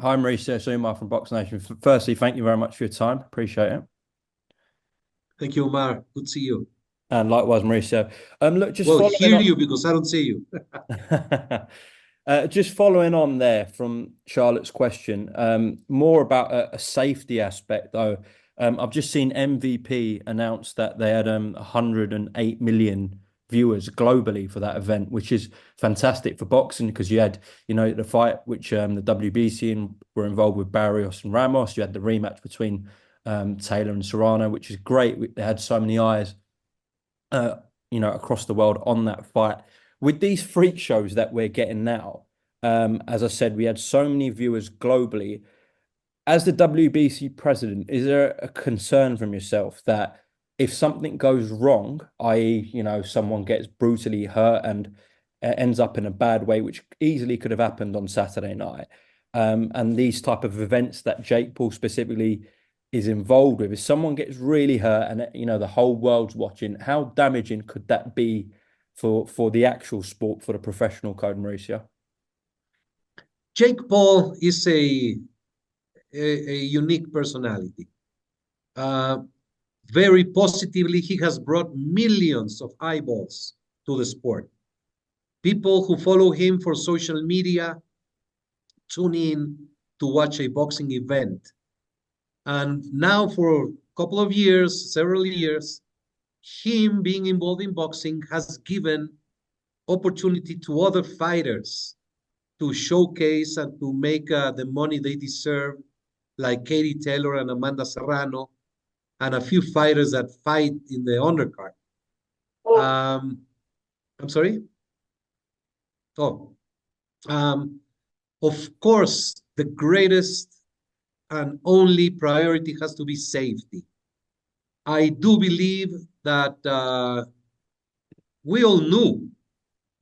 Hi, Mauricio. It's Umar from BoxNation. Firstly, thank you very much for your time. Appreciate it. Thank you, Umar. Good to see you. And likewise, Mauricio. Look, just Well, following hear on, you because I don't see you. just following on there from Charlotte's question, more about a safety aspect though. I've just seen MVP announce that they had 108 million viewers globally for that event, which is fantastic for boxing because you had, the fight which the WBC were involved with Barrios and Ramos. You had the rematch between Taylor and Serrano, which is great. They had so many eyes uh, across the world on that fight. With these freak shows that we're getting now, as I said, we had so many viewers globally. As the WBC president, is there a concern from yourself that if something goes wrong, i.e., someone gets brutally hurt and ends up in a bad way, which easily could have happened on Saturday night, and these type of events that Jake Paul specifically is involved with, if someone gets really hurt and the whole world's watching, how damaging could that be for the actual sport, for the professional code, Mauricio? Jake Paul is a unique personality. Uh, Very positively, he has brought millions of eyeballs to the sport. People who follow him for social media tune in to watch a boxing event. And now, for a couple of years, several years, him being involved in boxing has given opportunity to other fighters to showcase and to make the money they deserve, like Katie Taylor and Amanda Serrano, and a few fighters that fight in the undercard. Um, I'm sorry? Oh, um, of course, the greatest and only priority has to be safety. I do believe that we all knew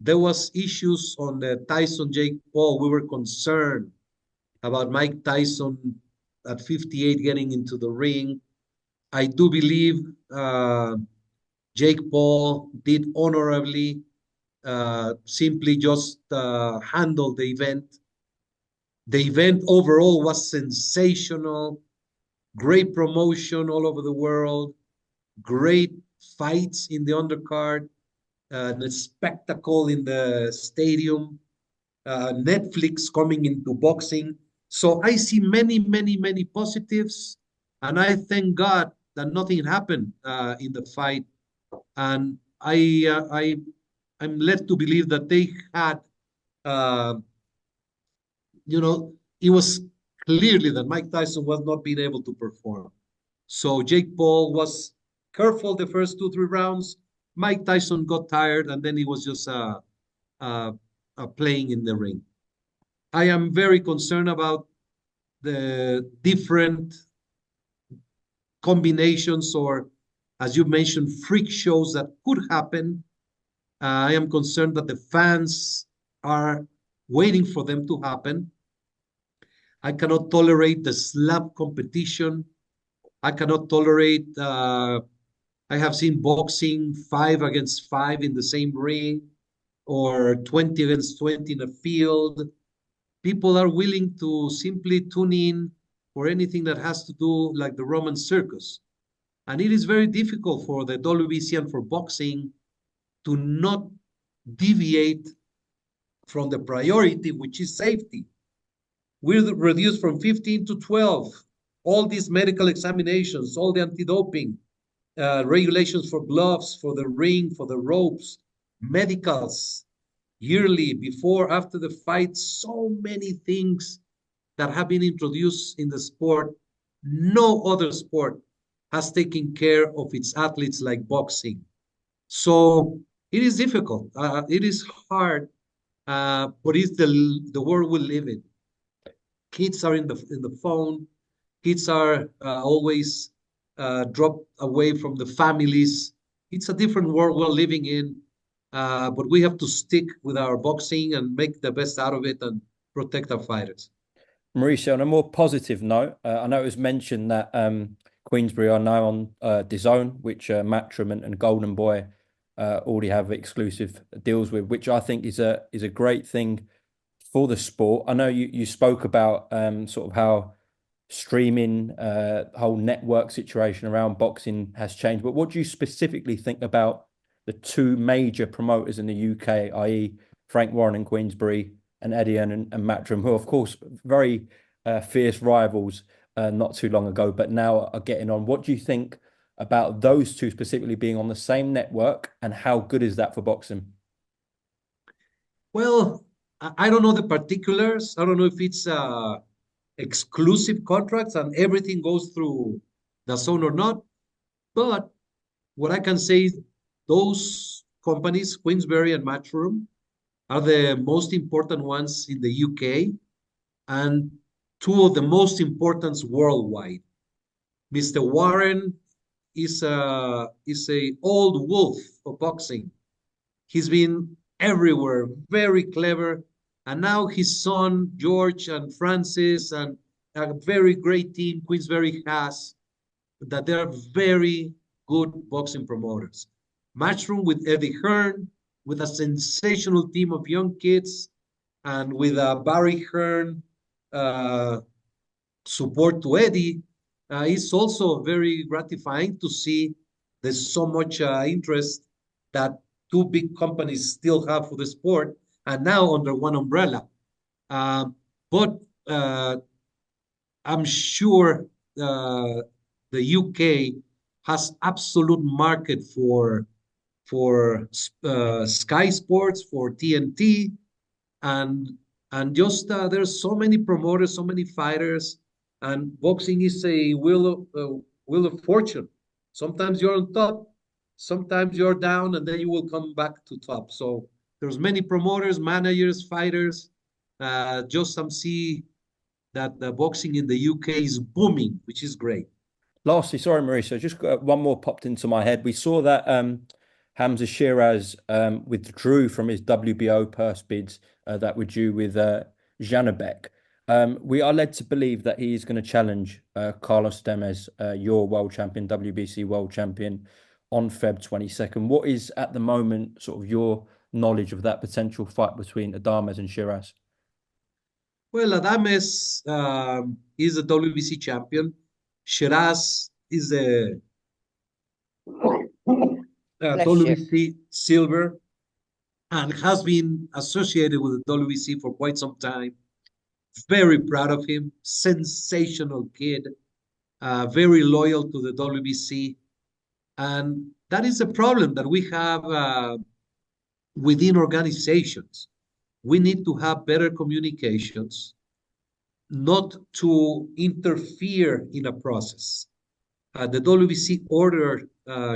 there was issues on the Tyson Jake Paul. We were concerned about Mike Tyson at 58 getting into the ring. I do believe Jake Paul did honorably, simply just handle the event. The event overall was sensational, great promotion all over the world, great fights in the undercard, the spectacle in the stadium, Netflix coming into boxing. So I see many, many, many positives, and I thank God that nothing happened in the fight. And I'm led to believe that they had, uh, it was clearly that Mike Tyson was not being able to perform. So Jake Paul was careful the first two, 3 rounds. Mike Tyson got tired, and then he was just uh, playing in the ring. I am very concerned about the different combinations or, as you mentioned, freak shows that could happen. I am concerned that the fans are waiting for them to happen. I cannot tolerate the slap competition. I cannot tolerate. I have seen boxing 5 against 5 in the same ring, or 20 against 20 in a field. People are willing to simply tune in for anything that has to do like the Roman circus. And it is very difficult for the WBC and for boxing to not deviate from the priority, which is safety. We're reduced from 15 to 12. All these medical examinations, all the anti-doping, regulations for gloves, for the ring, for the ropes, medicals, yearly, before, after the fight, so many things that have been introduced in the sport. No other sport has taken care of its athletes like boxing. So it is difficult. It is hard, but it's the world we live in. Kids are in the phone. Kids are always dropped away from the families. It's a different world we're living in, but we have to stick with our boxing and make the best out of it and protect our fighters. Mauricio, on a more positive note, I know it was mentioned that Queensberry are now on DAZN, which Matchroom and Golden Boy already have exclusive deals with, which I think is a great thing for the sport. I know you spoke about sort of how streaming, whole network situation around boxing has changed. But what do you specifically think about the two major promoters in the UK, i.e., Frank Warren and Queensberry, and Eddie and Matchroom, who, of course, very fierce rivals not too long ago, but now are getting on? What do you think about those two specifically being on the same network, and how good is that for boxing? Well, I don't know the particulars. I don't know if it's exclusive contracts and everything goes through the zone or not. But what I can say is those companies, Queensberry and Matchroom, are the most important ones in the UK and two of the most important worldwide. Mr. Warren is a old wolf of boxing. He's been everywhere, very clever. And now his son, George and Francis, and a very great team Queensberry has, that they are very good boxing promoters. Matchroom with Eddie Hearn, with a sensational team of young kids, and with Barry Hearn uh, support to Eddie, it's also very gratifying to see there's so much interest that two big companies still have for the sport, and now under one umbrella. Um, but I'm sure the UK has absolute market for Sky Sports, for TNT, and just there's so many promoters, so many fighters, and boxing is a wheel of fortune. Sometimes you're on top, sometimes you're down, and then you will come back to top. So there's many promoters, managers, fighters. Just some see that the boxing in the UK is booming, which is great. Lastly, sorry, Mauricio, just one more popped into my head. We saw that Hamzah Sheeraz withdrew from his WBO purse bids that were due with Janabek. We are led to believe that he is going to challenge Carlos Demes, your world champion, WBC world champion, on Feb 22nd. What is at the moment sort of your knowledge of that potential fight between Adames and Sheeraz? Well, Adames is a WBC champion. Shiraz is a Bless you. WBC silver and has been associated with the WBC for quite some time. Very proud of him. Sensational kid. Very loyal to the WBC. And that is a problem that we have within organizations. We need to have better communications, not to interfere in a process. The WBC ordered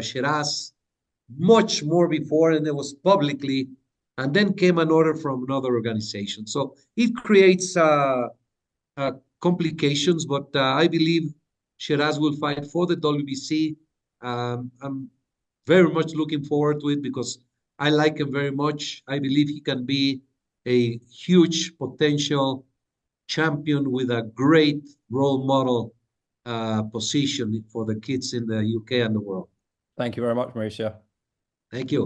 Shiraz much more before, and it was publicly, and then came an order from another organization. So it creates complications, but I believe Shiraz will fight for the WBC. I'm very much looking forward to it because I like him very much. I believe he can be a huge potential champion with a great role model position for the kids in the UK and the world. Thank you very much, Mauricio. Thank you.